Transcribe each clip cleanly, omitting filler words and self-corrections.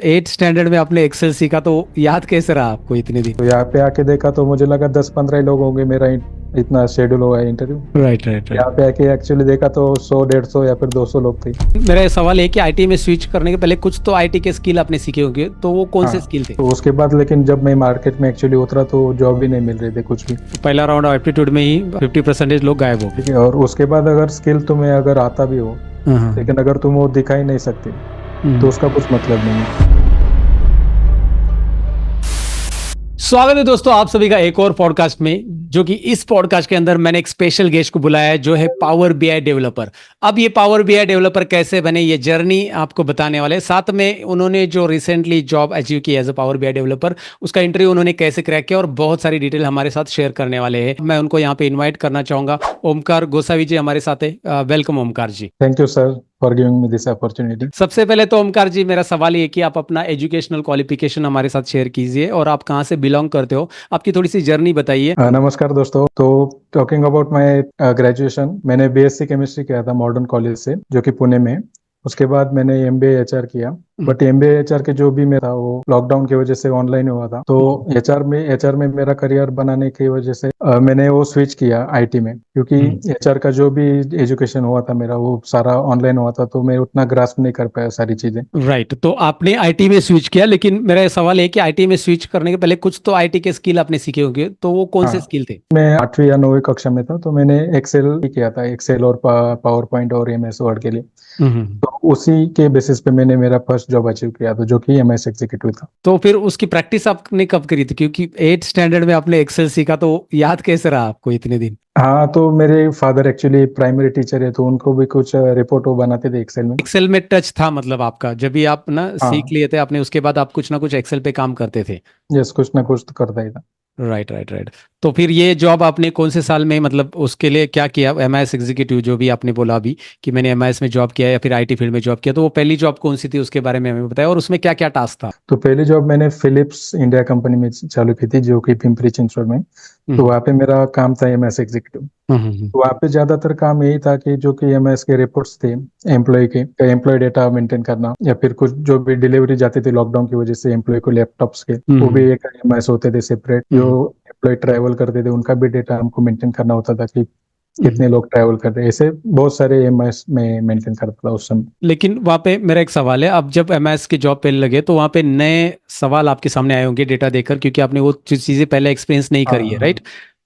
Eight standard में आपने Excel सीखा तो याद कैसे रहा आपको इतने दिन? तो यहाँ पे आके देखा तो मुझे लगा 10-15 ही लोग होंगे। मेरा इतना शेड्यूल हुआ है इंटरव्यू। Right right right. यहाँ पे आके एक्चुअली देखा तो 100-150 या फिर 200 लोग थे। मेरा सवाल है कि आईटी में स्विच करने के पहले कुछ तो आईटी के स्किल आपने सीखे होंगे, तो वो कौन हाँ। से स्किल थे? तो उसके बाद लेकिन जब मैं मार्केट में एक्चुअली उतरा तो जॉब भी नहीं मिल रही थी कुछ भी। पहला राउंड एप्टीट्यूड में ही 50% लोग गायब हो ठीक है, और उसके बाद अगर स्किल तुम्हें अगर आता भी हो, गए। लेकिन अगर तुम वो दिखा ही नहीं सकते तो उसका कुछ मतलब नहीं है। स्वागत है दोस्तों आप सभी का एक और पॉडकास्ट में, जो कि इस पॉडकास्ट के अंदर मैंने एक स्पेशल गेस्ट को बुलाया है जो है पावर बीआई डेवलपर। अब ये पावर बीआई डेवलपर कैसे बने ये जर्नी आपको बताने वाले हैं। साथ में उन्होंने जो रिसेंटली जॉब अचीव की as a power BI developer, उसका इंटरव्यू उन्होंने कैसे क्रैक किया और बहुत सारी डिटेल हमारे साथ शेयर करने वाले हैं। मैं उनको यहाँ पे इन्वाइट करना चाहूंगा। ओमकार गोसावी जी हमारे साथ है। Welcome Omkar ji. Thank you sir for giving me this opportunity. सबसे पहले तो ओमकार जी, मेरा सवाल ये कि आप अपना एजुकेशनल क्वालिफिकेशन हमारे साथ शेयर कीजिए और आप कहाँ से बिलोंग करते हो, आपकी थोड़ी सी जर्नी बताइए। नमस्कार दोस्तों। तो टॉकिंग अबाउट माय ग्रेजुएशन, मैंने बीएससी केमिस्ट्री किया था मॉडर्न कॉलेज से, जो कि पुणे में। उसके बाद मैंने एमबीए एचआर किया, बट एमबीए एचआर के जो भी मैं था वो लॉकडाउन की वजह से ऑनलाइन हुआ था। तो एचआर में मेरा करियर बनाने की वजह से मैंने वो स्विच किया आईटी में, क्योंकि एचआर का जो भी एजुकेशन हुआ था मेरा वो सारा ऑनलाइन हुआ था, तो मैं उतना ग्रास्प नहीं कर पाया सारी चीजें। राइट, तो आपने आईटी में स्विच किया, लेकिन मेरा सवाल है कि आईटी में स्विच करने के पहले कुछ तो आईटी के स्किल आपने सीखे होंगे, तो वो कौन से हाँ, स्किल थे? मैं 8वीं या 9वीं कक्षा में था, तो मैंने एक्सेल ही किया था, एक्सेल और पावर पॉइंट और एमएस वर्ड के लिए। हम्म। तो उसी के बेसिस पे मैंने मेरा फर्स्ट जॉब अचीव किया था, जो कि एमएस एग्जीक्यूटिव था। तो फिर उसकी प्रैक्टिस आपने कब करी थी? क्योंकि एट स्टैंडर्ड में आपने एक्सेल सीखा, तो याद कैसे रहा आपको इतने दिन? हाँ, तो मेरे फादर एक्चुअली प्राइमरी टीचर है, तो उनको भी कुछ रिपोर्ट वो बनाते थे एक्सेल में। एक्सेल में टच था मतलब आपका, जब भी आप ना सीख हाँ, लिए थे आपने, उसके बाद आप कुछ ना कुछ एक्सेल पे काम करते थे। यस, कुछ ना कुछ तो करता ही था। Right right right. तो फिर ये जॉब आपने कौन से साल में, मतलब उसके लिए क्या किया? एमआईएस एग्जीक्यूटिव जो भी आपने बोला अभी कि मैंने एमआईएस में जॉब किया या फिर आईटी फील्ड में जॉब किया, तो वो पहली जॉब कौन सी थी उसके बारे में हमें बताया और उसमें क्या क्या टास्क था? तो पहली जॉब मैंने फिलिप्स इंडिया कंपनी में चालू की थी, जो कि पिंपरी चिंचवड में। तो हम्म वहाँ पे मेरा काम था एमएस एग्जीक्यूटिव। हम्म। तो वहाँ पे ज्यादातर काम यही था कि जो कि एमएस के रिपोर्ट्स थे, एम्प्लॉय डेटा मेंटेन करना, या फिर कुछ जो भी डिलीवरी जाती थी लॉकडाउन की वजह से एम्प्लॉय को लैपटॉप्स के, वो भी एक एमएस होते थे सेपरेट। जो हम्म एम्प्लॉय ट्रैवल करते थे उनका भी डेटा हमको मेंटेन करना होता था कि हम्म। कितने लोग ट्रैवल कर रहे हैं। ऐसे बहुत सारे एमएस में मेंटेन करता था उस समय। लेकिन वहाँ पे मेरा एक सवाल है, अब जब एमआईएस की जॉब पे लगे तो वहाँ पे नए सवाल आपके सामने आए होंगे डेटा देखकर, क्योंकि आपने वो चीज़ें पहले एक्सपीरियंस नहीं हाँ, करी है, हाँ, राइट?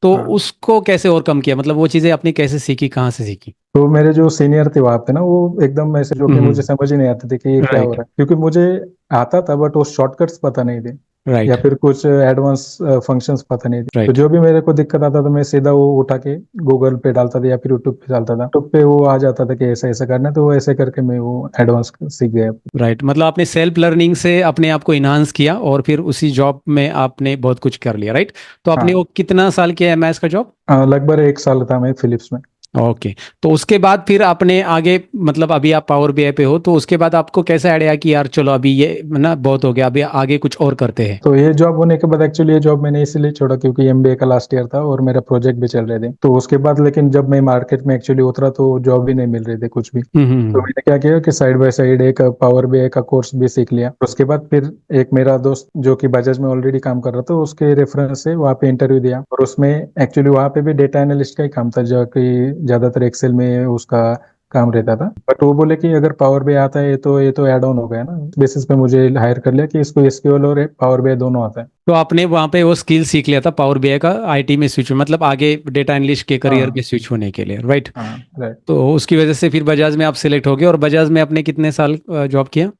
तो हाँ। उसको कैसे ओवरकम किया, मतलब वो चीज़ें आपने कैसे सीखी, कहाँ से सीखी? तो मेरे जो सीनियर थे वहां पे ना, वो एकदम ऐसे, जो कि मुझे समझ ही नहीं आते थे कि ये क्या हो राइट रहा है, क्योंकि मुझे आता था बट वो शॉर्टकट्स पता नहीं थे, या राइट फिर कुछ एडवांस फंक्शंस पता नहीं थे। तो राइट। जो भी मेरे को दिक्कत आता था मैं सीधा वो उठा के गूगल पे डालता था या फिर यूट्यूब पे डालता था। यूट्यूब पे वो आ जाता था कि ऐसा ऐसा करना है, तो वो ऐसे करके मैं वो एडवांस सीख गया। राइट, मतलब आपने सेल्फ लर्निंग से अपने आप को इन्हांस किया और फिर उसी जॉब में आपने बहुत कुछ कर लिया, राइट? तो आपने वो हाँ, कितना साल किया एमआईएस का जॉब? लगभग 1 साल था मैं फिलिप्स में। ओके। तो उसके बाद फिर आपने आगे, मतलब अभी आप पावर बीआई पे हो, तो उसके बाद आपको कैसा आइडिया कि यार चलो अभी ये ना बहुत हो गया, अभी आगे कुछ और करते हैं? तो ये जॉब होने के बाद एक्चुअली ये जॉब मैंने इसलिए छोड़ा क्योंकि एमबीए का लास्ट ईयर था और मेरा प्रोजेक्ट भी चल रहे थे। तो उसके बाद लेकिन जब मैं मार्केट में एक्चुअली उतरा तो जॉब भी नहीं मिल रहे थे कुछ भी। तो हम्म। मैंने क्या किया कि साइड बाय साइड एक पावर बीआई का कोर्स भी सीख लिया। उसके बाद फिर एक मेरा दोस्त जो कि बजाज में ऑलरेडी काम कर रहा था, उसके रेफरेंस से वहाँ पे इंटरव्यू दिया, और उसमें एक्चुअली वहाँ पे भी डेटा एनालिस्ट का ही काम था, जो कि ज्यादातर एक्सेल में उसका काम रहता था। बट वो बोले कि अगर पावर बीआई आता है तो ये तो ऐड ऑन हो गया ना, बेसिस पे मुझे हायर कर लिया कि इसको एसक्यूएल और पावर बीआई दोनों आता है। तो आपने वहाँ पे वो स्किल सीख लिया था पावर बीआई का, आईटी में स्विच, मतलब आगे डेटा एनालिस्ट के करियर में हाँ, स्विच होने के लिए, राइट? हाँ, राइट। तो उसकी वजह से फिर बजाज में आप सिलेक्ट हो गए, और बजाज में आपने कितने साल जॉब किया?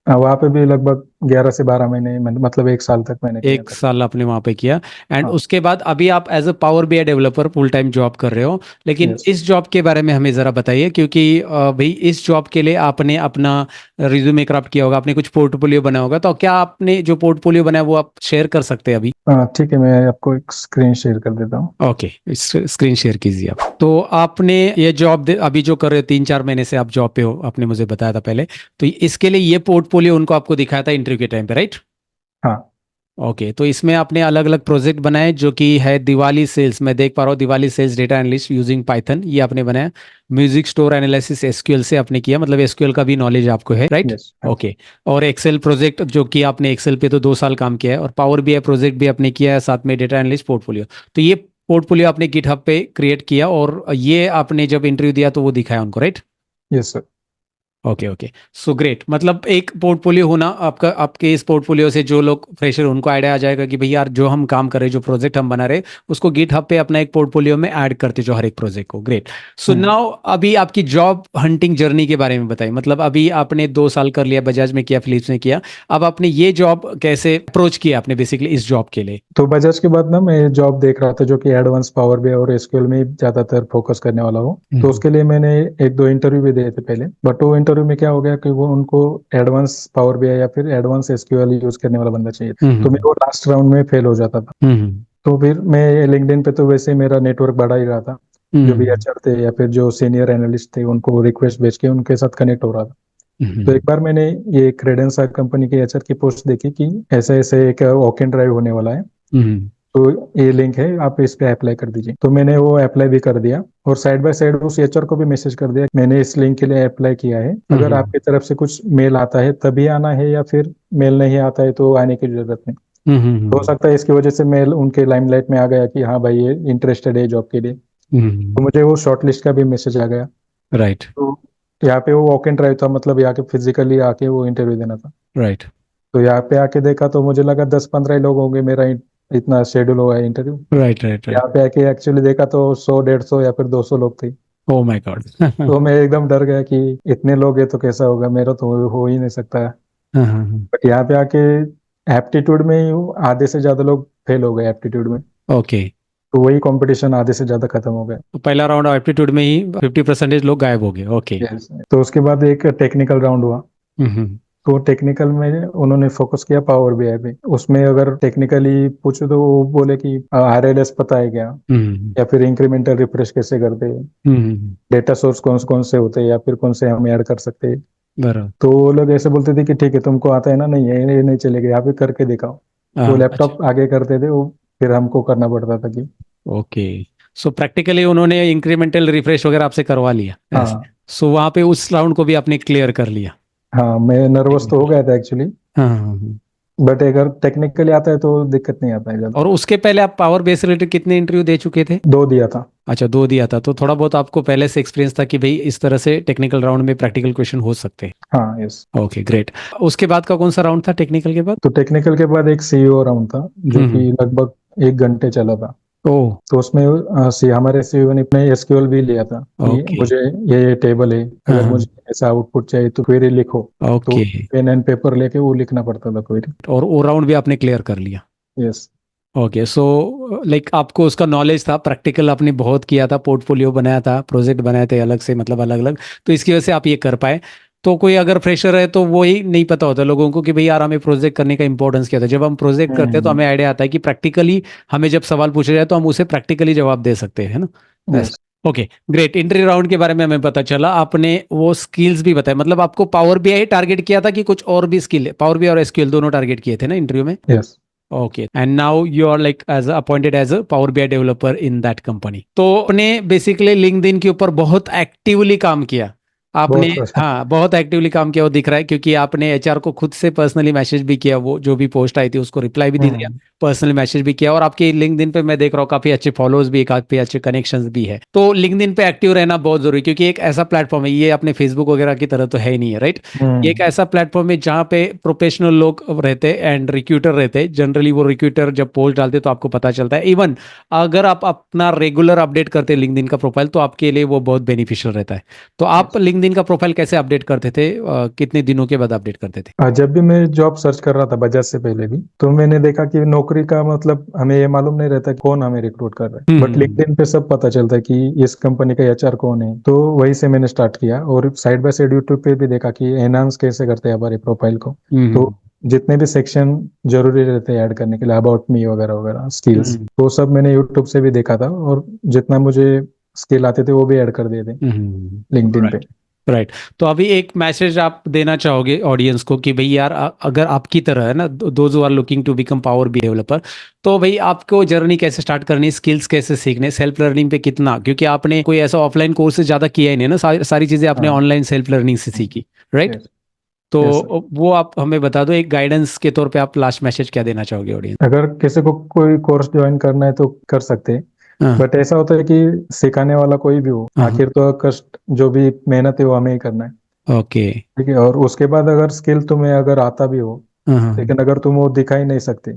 वहाँ पे भी लगभग 11 से 12 महीने, मतलब 1 साल तक मैंने किया एक था। साल आपने वहां पे किया। एंड हाँ, उसके बाद अभी आप as a power BI developer full time job कर रहे हो, लेकिन यस। इस जॉब के बारे में हमें ज़रा बताइए, क्योंकि भाई इस जॉब के लिए आपने अपना रिज्यूमे क्राफ्ट किया होगा, आपने कुछ पोर्टफोलियो बनाया होगा, तो क्या आपने जो पोर्टफोलियो बनाया वो आप शेयर कर सकते हैं अभी? हाँ, ठीक है, मैं आपको एक स्क्रीन शेयर कर देता हूँ। ओके, स्क्रीन शेयर कीजिए आप। तो आपने ये जॉब अभी जो कर रहे हो, 3-4 महीने से आप जॉब पे हो, आपने मुझे बताया था पहले, तो इसके लिए ये पोर्टफोलियो उनको आपको दिखाया था इंटरव्यू के टाइम पे, राइट? हाँ, ओके, तो इसमें आपने अलग अलग प्रोजेक्ट बनाए जो कि है दिवाली सेल्स, मैं देख पा रहा हूँ Diwali sales data analyst using Python, ये आपने बनाया। म्यूजिक स्टोर एनालिसिस एसक्यूएल से आपने किया, मतलब एसक्यूएल का भी नॉलेज आपको है, राइट? यस, हाँ जी। ओके। और एक्सेल प्रोजेक्ट जो कि आपने एक्सेल पे तो 2 साल काम किया है, और पावर बीआई प्रोजेक्ट भी आपने किया है, साथ में डेटा एनालिस्ट पोर्टफोलियो। तो ये पोर्टफोलियो आपने गिटहब पे क्रिएट किया, और ये आपने जब इंटरव्यू दिया तो वो दिखाया उनको, right? Yes sir. Okay okay, so great. मतलब एक पोर्टफोलियो होना आपका, आपके इस पोर्टफोलियो से जो लोग फ्रेशर उनको आइडिया आ जाएगा कि भाई यार जो हम काम कर रहे हैं, जो प्रोजेक्ट हम बना रहे हैं, उसको गिटहब पे अपना एक पोर्टफोलियो में ऐड करते जो हर एक प्रोजेक्ट को। ग्रेट। सो हम्म। नाउ अभी आपकी जॉब हंटिंग जर्नी के बारे में बताइए। मतलब अभी आपने 2 साल कर लिया, बजाज में किया, फिलिप्स में किया, अब आपने ये जॉब कैसे अप्रोच किया आपने बेसिकली इस जॉब के लिए? तो बजाज के बाद ना मैं जॉब देख रहा था जो कि एडवांस पावर बीआई और एसक्यूएल में ही ज्यादातर फोकस करने वाला हूँ। तो उसके लिए मैंने एक दो इंटरव्यू भी दिए थे पहले, बट वो इंटरव्यू में क्या हो गया कि वो उनको एडवांस पावर बीआई या फिर एडवांस एसक्यूएल यूज करने वाला बंदा चाहिए, तो मैं वो लास्ट राउंड में फेल हो जाता था। हम्म तो फिर मैं लिंक्डइन पे तो वैसे मेरा नेटवर्क बढ़ा ही रहा था, जो भी हम्म एचआर थे या फिर जो सीनियर एनालिस्ट थे उनको रिक्वेस्ट भेज के उनके साथ कनेक्ट हो रहा था। तो एक हम्म बार मैंने ये क्रेडेंसा कंपनी के एचआर की पोस्ट देखी कि ऐसे ऐसे एक वॉक इन ड्राइव होने वाला है, हम्म तो ये लिंक है, आप इस पे अप्लाई कर दीजिए। तो मैंने वो अप्लाई भी कर दिया, और साइड बाय साइड उस एचआर को भी मैसेज कर दिया मैंने इस लिंक के लिए अप्लाई किया है, अगर हम्म आपकी तरफ से कुछ मेल आता है तभी आना है, या फिर मेल नहीं आता है तो आने की जरूरत नहीं। तो हो सकता है इसकी वजह से मेल उनके लाइमलाइट में आ गया कि हाँ भाई ये इंटरेस्टेड है जॉब के लिए, तो मुझे वो शॉर्टलिस्ट का भी मैसेज आ गया। राइट तो यहाँ पे वो वॉक इन ड्राइव था, मतलब यहाँ के फिजिकली आके वो इंटरव्यू देना था। राइट तो यहाँ पे आके देखा तो मुझे लगा 10-15 ही लोग होंगे, मेरा इतना शेड्यूल हुआ है इंटरव्यू। Right right right. यहाँ पे आके एक्चुअली देखा तो 100-150 या फिर 200 लोग थे। Oh my God. तो मैं एकदम डर गया कि इतने लोग हैं तो कैसा होगा, मेरा तो हो ही नहीं सकता। बट यहाँ पे आके एप्टीट्यूड में ही आधे से ज्यादा लोग फेल हो गए एप्टीट्यूड में, ओके, तो वही कंपटीशन आधे से ज्यादा खत्म हो गया। तो पहला राउंड एप्टीट्यूड में ही 50% लोग गायब हो गए। ओके। Yes. तो उसके बाद एक टेक्निकल राउंड हुआ। हम्म तो टेक्निकल में उन्होंने फोकस किया पावर बीआई पे। उसमें अगर टेक्निकली पूछो तो वो बोले कि आरएलएस पता है क्या, हम्म या फिर इंक्रीमेंटल रिफ्रेश कैसे करते हैं, डेटा सोर्स कौन कौन से होते हैं, या फिर कौन से हम ऐड कर सकते हैं। बराबर। तो वो लोग ऐसे बोलते थे कि ठीक है तुमको आता है ना, नहीं है ये नहीं चलेगा, यहाँ पे करके दिखाओ। वो हाँ, अच्छा। लैपटॉप आगे करते थे वो, फिर हमको करना पड़ता था कि ओके, सो प्रैक्टिकली उन्होंने इंक्रीमेंटल रिफ्रेश वगैरह आपसे करवा लिया ऐसे? हाँ। सो वहाँ पे उस राउंड को भी आपने क्लियर कर लिया? हाँ, मैं नर्वस तो हो टेक्निकल। गया था एक्चुअली, हाँ हाँ, हाँ। बट अगर टेक्निकली आता है तो दिक्कत नहीं आता है ज्यादा। और उसके पहले आप पावर बेस रिलेटेड कितने इंटरव्यू दे चुके थे? 2 दिया था। अच्छा, 2 दिया था, तो थोड़ा बहुत आपको पहले से एक्सपीरियंस था कि भाई इस तरह से टेक्निकल राउंड में प्रैक्टिकल क्वेश्चन हो सकते हैं। हाँ, यस। Okay great. उसके बाद का कौन सा राउंड था टेक्निकल के बाद? तो टेक्निकल के बाद एक सीईओ राउंड था जो कि हम्म। लगभग 1 घंटे चला था। ओ। तो उसमें हमारे सीईओ ने अपने एसक्यूएल भी लिया था कि ओके। मुझे ये टेबल है, हाँ अगर हाँ। मुझे ऐसा आउटपुट चाहिए तो क्वेरी लिखो। तो ओके। पेन एंड पेपर लेके वो लिखना पड़ता था क्वेरी। और वो राउंड भी आपने क्लियर कर लिया? यस। ओके, सो लाइक आपको उसका नॉलेज था, प्रैक्टिकल आपने बहुत किया था, पोर्टफोलियो बनाया था, प्रोजेक्ट बनाए थे अलग से, मतलब अलग अलग, तो इसकी वजह से आप ये कर पाए। तो कोई अगर फ्रेशर है तो वही नहीं पता होता लोगों को कि भाई यार हमें प्रोजेक्ट करने का इंपॉर्टेंस क्या था। जब हम प्रोजेक्ट करते हैं तो हमें आइडिया आता है कि प्रैक्टिकली हमें जब सवाल पूछा जाए तो हम उसे प्रैक्टिकली जवाब दे सकते हैं, है ना? यस। ऐसा। Okay great. इंटरव्यू राउंड के बारे में हमें पता चला, आपने वो स्किल्स भी बताए, मतलब आपको पावर बीआई टारगेट किया था कि कुछ और भी स्किल? पावर बीआई और एसक्यूएल दोनों टारगेट किए थे ना इंटरव्यू में? Yes. Okay, and now you are like as appointed as a Power BI developer in that company. तो आपने बेसिकली लिंक्डइन के ऊपर बहुत एक्टिवली काम किया आपने। बहुत कुछ। हाँ, बहुत एक्टिवली काम किया, वो दिख रहा है, क्योंकि आपने एचआर को खुद से पर्सनली मैसेज भी किया, वो जो भी पोस्ट आई थी उसको रिप्लाई भी दे दिया, पर्सनल मैसेज भी किया, और आपके लिंक्डइन पे मैं देख रहा हूँ काफी अच्छे फॉलोअर्स भी, काफी अच्छे कनेक्शंस भी है। तो लिंक्डइन पे एक्टिव रहना बहुत जरूरी, क्योंकि एक ऐसा प्लेटफॉर्म है, ये अपने फेसबुक वगैरह की तरह तो है ही नहीं है, राइट? ये एक ऐसा प्लेटफॉर्म है जहाँ पे प्रोफेशनल लोग रहते हैं एंड रिक्रूटर रहते हैं। जनरली वो रिक्रूटर जब पोस्ट डालते हैं तो आपको पता चलता है। इवन अगर आप अपना रेगुलर अपडेट करते हैं लिंक्डइन का प्रोफाइल तो आपके लिए वो बहुत बेनिफिशियल रहता है। तो आप लिंक्डइन का प्रोफाइल कैसे अपडेट करते थे? कितने दिनों के बाद अपडेट करते थे? जब भी मैं जॉब सर्च कर रहा था बजाज से पहले भी, तो मैंने देखा कि नौकरी का मतलब हमें ये मालूम नहीं रहता कि कौन हमें रिक्रूट कर रहा है, बट लिंक्डइन पे सब पता चलता है कि इस कंपनी का एचआर कौन है। तो वहीं से मैंने स्टार्ट किया, और साइड बाय साइड यूट्यूब पे भी देखा कि एनहांस कैसे करते हैं हमारे प्रोफाइल को। तो जितने भी सेक्शन जरूरी रहते हैं ऐड करने के लिए, अबाउट मी वगैरह वगैरह स्किल्स, वो सब मैंने यूट्यूब से भी देखा था, और जितना मुझे स्किल आते थे वो भी ऐड कर दिए थे लिंक्डइन पे। राइट। तो अभी एक मैसेज आप देना चाहोगे ऑडियंस को कि भाई यार अगर आपकी तरह है ना, those who are looking to become power B developer, तो भाई आपको जर्नी कैसे स्टार्ट करनी, स्किल्स कैसे सीखने, सेल्फ लर्निंग पे कितना, क्योंकि आपने कोई ऐसा ऑफलाइन कोर्स ज़्यादा किया ही नहीं ना, सारी चीज़ें आपने हाँ ऑनलाइन सेल्फ लर्निंग से सीखी, राइट? यस तो यस सर। वो आप हमें बता दो, एक गाइडेंस के तौर पे आप लास्ट मैसेज क्या देना चाहोगे ऑडियंस? अगर किसी को कोई कोर्स ज्वाइन करना है तो कर सकते हैं, हाँ बट ऐसा होता है कि सिखाने वाला कोई भी हो, हाँ आखिर तो कष्ट जो भी मेहनत है वो हमें ही करना है। ओके। ठीक है, और उसके बाद अगर स्किल तुम्हें अगर आता भी हो, हाँ हाँ लेकिन अगर तुम वो दिखा ही नहीं सकते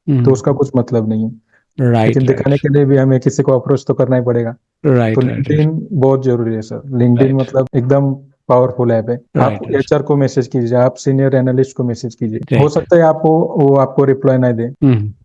तो उसका कुछ मतलब नहीं है। राइट लेकिन राइट दिखाने के लिए भी हमें किसी को अप्रोच तो करना ही पड़ेगा। तो राइट राइट लिंक्डइन बहुत जरूरी है सर। लिंक्डइन राइट मतलब एकदम पावरफुल ऐप है। आप राइट राइट एचआर को मैसेज कीजिए, आप सीनियर एनालिस्ट को मैसेज कीजिए, हो राइट। सकता है आपको वो आपको रिप्लाई नहीं दे,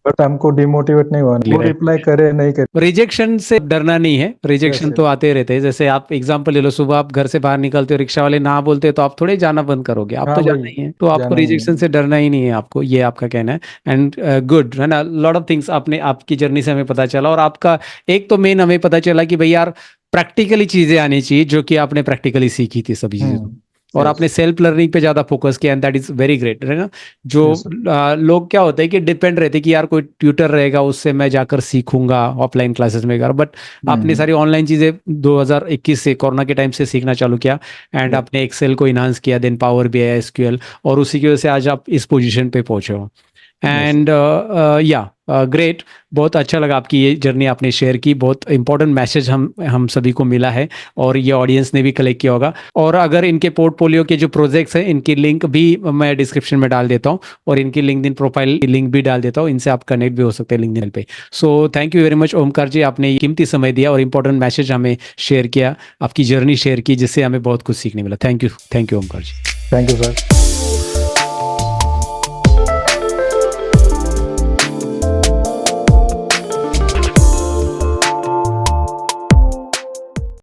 बट हमको डिमोटिवेट नहीं हुआ, वो रिप्लाई करे नहीं करे। रिजेक्शन से डरना नहीं है, यस रिजेक्शन तो यस आते रहते हैं। जैसे आप एग्जांपल ले लो, सुबह आप घर से बाहर निकलते हो, रिक्शा वाले ना बोलते हो तो आप थोड़े जाना बंद करोगे, आप हाँ तो वही, जाना ही है। तो आपको जाना ही है। रिजेक्शन से डरना ही नहीं है, आपको, ये आपका कहना है। एंड गुड है ना, लॉट ऑफ थिंग्स आपने आपकी जर्नी से हमें पता चला। और आपका एक तो मेन हमें पता चला कि भाई यार प्रैक्टिकली चीजें आनी चाहिए, जो कि आपने प्रैक्टिकली सीखी थी सभी चीजें, और यस आपने सेल्फ लर्निंग पे ज्यादा फोकस किया, and that is very great, है ना। जो यस सर। लोग क्या होते हैं कि डिपेंड रहते हैं कि यार कोई ट्यूटर रहेगा उससे मैं जाकर सीखूंगा ऑफलाइन क्लासेस में, बट आपने सारी ऑनलाइन चीजें 2021 से, कोरोना के टाइम से सीखना चालू किया, एंड यस आपने एक्सेल को इनहांस किया, देन पावर बीआई, एसक्यूएल, और उसी की वजह से आज आप इस पोजीशन पे पहुंचे हो। यस एंड या ग्रेट, बहुत अच्छा लगा आपकी ये जर्नी आपने शेयर की, बहुत इंपॉर्टेंट मैसेज हम सभी को मिला है, और ये ऑडियंस ने भी कलेक्ट किया होगा। और अगर इनके पोर्टफोलियो के जो प्रोजेक्ट्स हैं, इनकी लिंक भी मैं डिस्क्रिप्शन में डाल देता हूँ, और इनकी लिंक्डइन प्रोफाइल की लिंक भी डाल देता हूँ, इनसे आप कनेक्ट भी हो सकते हैं लिंक्डइन पे। So thank you very much Omkar ji, आपने ये कीमती समय दिया और इंपॉर्टेंट मैसेज हमें शेयर किया, आपकी जर्नी शेयर की, जिससे हमें बहुत कुछ सीखने मिला। Thank you Omkar ji. Thank you sir.